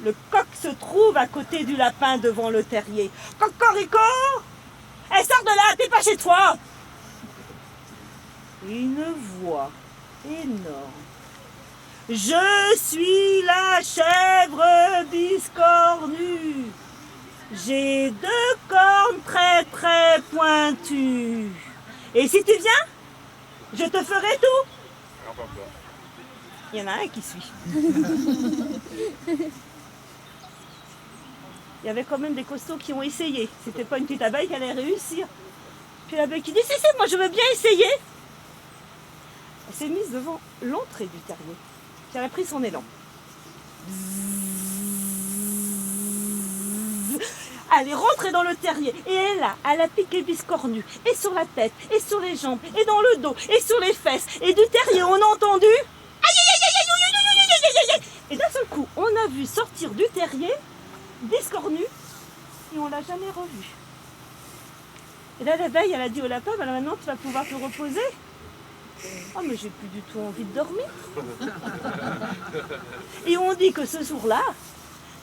Le coq se trouve à côté du lapin devant le terrier. Cocorico! Elle sort de là, t'es pas chez toi! Une voix énorme. Je suis la chèvre biscornue. J'ai 2 cornes très très pointues. Et si tu viens, je te ferai tout. Il y en a un qui suit. Il y avait quand même des costauds qui ont essayé. C'était pas une petite abeille qui allait réussir. Puis l'abeille qui dit si, moi je veux bien essayer. Elle s'est mise devant l'entrée du terrier. Puis elle a pris son élan. Elle est rentrée dans le terrier et elle a piqué biscornu. Et sur la tête, et sur les jambes, et dans le dos, et sur les fesses. Et du terrier, on a entendu et d'un seul coup, on a vu sortir du terrier biscornu et on l'a jamais revu. Et là, l'abeille, elle a dit au lapin, ben maintenant tu vas pouvoir te reposer. Oh, mais j'ai plus du tout envie de dormir. Et on dit que ce jour-là,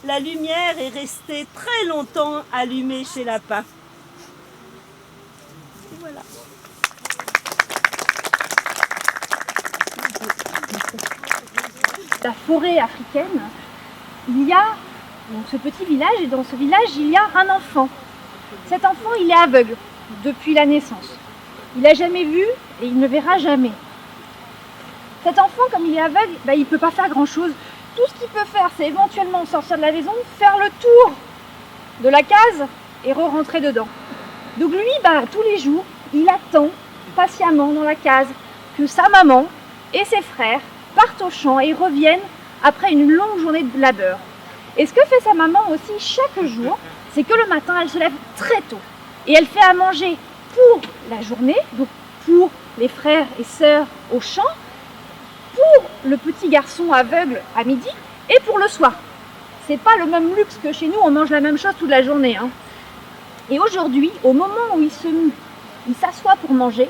la lumière est restée très longtemps allumée chez Lapin. Et voilà. La forêt africaine, il y a donc, ce petit village, et dans ce village, il y a un enfant. Cet enfant, il est aveugle depuis la naissance. Il n'a jamais vu et il ne verra jamais. Cet enfant, comme il est aveugle, il ne peut pas faire grand-chose. Tout ce qu'il peut faire, c'est éventuellement sortir de la maison, faire le tour de la case et re-rentrer dedans. Donc lui, tous les jours, il attend patiemment dans la case que sa maman et ses frères partent au champ et reviennent après une longue journée de labeur. Et ce que fait sa maman aussi chaque jour, c'est que le matin, elle se lève très tôt et elle fait à manger pour la journée, donc pour les frères et sœurs au champ, pour le petit garçon aveugle à midi et pour le soir. C'est pas le même luxe que chez nous, on mange la même chose toute la journée. Et aujourd'hui, au moment où il s'assoit pour manger,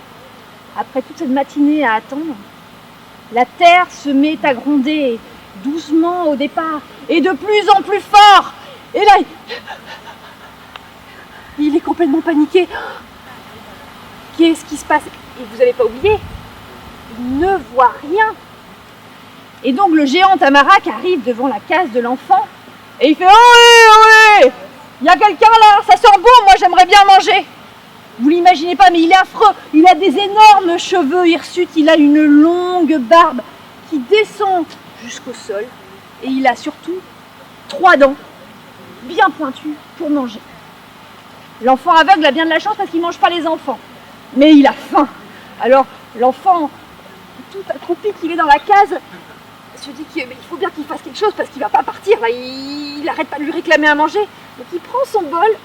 après toute cette matinée à attendre, la terre se met à gronder doucement au départ et de plus en plus fort. Et là, il est complètement paniqué. Qu'est-ce qui se passe? Et vous n'avez pas oublié, il ne voit rien. Et donc le géant Tamarak arrive devant la case de l'enfant et il fait « Ohé, il y a quelqu'un là, ça sent bon, moi j'aimerais bien manger !» Vous l'imaginez pas, mais il est affreux, il a des énormes cheveux hirsutes, il a une longue barbe qui descend jusqu'au sol et il a surtout 3 dents bien pointues pour manger. L'enfant aveugle a bien de la chance parce qu'il ne mange pas les enfants, mais il a faim. Alors l'enfant, tout accroupi qu'il est dans la case, se dit qu'il faut bien qu'il fasse quelque chose parce qu'il ne va pas partir, là, il n'arrête pas de lui réclamer à manger. Donc il prend son bol,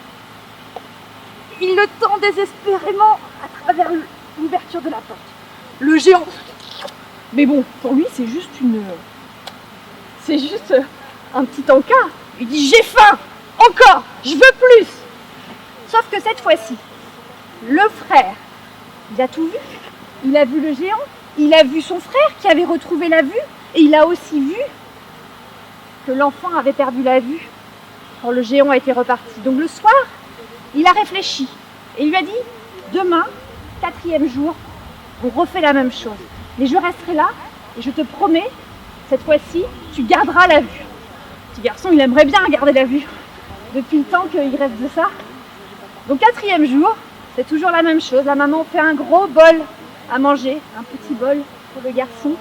il le tend désespérément à travers l'ouverture de la porte. Le géant, mais bon, pour lui c'est juste un petit encas. Il dit j'ai faim, encore, je veux plus. Sauf que cette fois-ci, le frère, il a tout vu. Il a vu le géant, il a vu son frère qui avait retrouvé la vue, et il a aussi vu que l'enfant avait perdu la vue quand le géant était reparti. Donc le soir, il a réfléchi et il lui a dit demain, 4e jour, on refait la même chose. Mais je resterai là et je te promets, cette fois-ci, tu garderas la vue. Le petit garçon, il aimerait bien garder la vue depuis le temps qu'il reste de ça. Donc 4e jour, c'est toujours la même chose. La maman fait un gros bol à manger, un petit bol pour le garçon.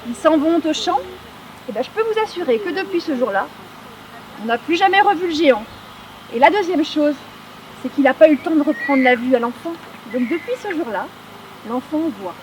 Ils s'en vont au champ. Et je peux vous assurer que depuis ce jour-là, on n'a plus jamais revu le géant. Et la deuxième chose, c'est qu'il n'a pas eu le temps de reprendre la vue à l'enfant. Donc depuis ce jour-là, l'enfant voit.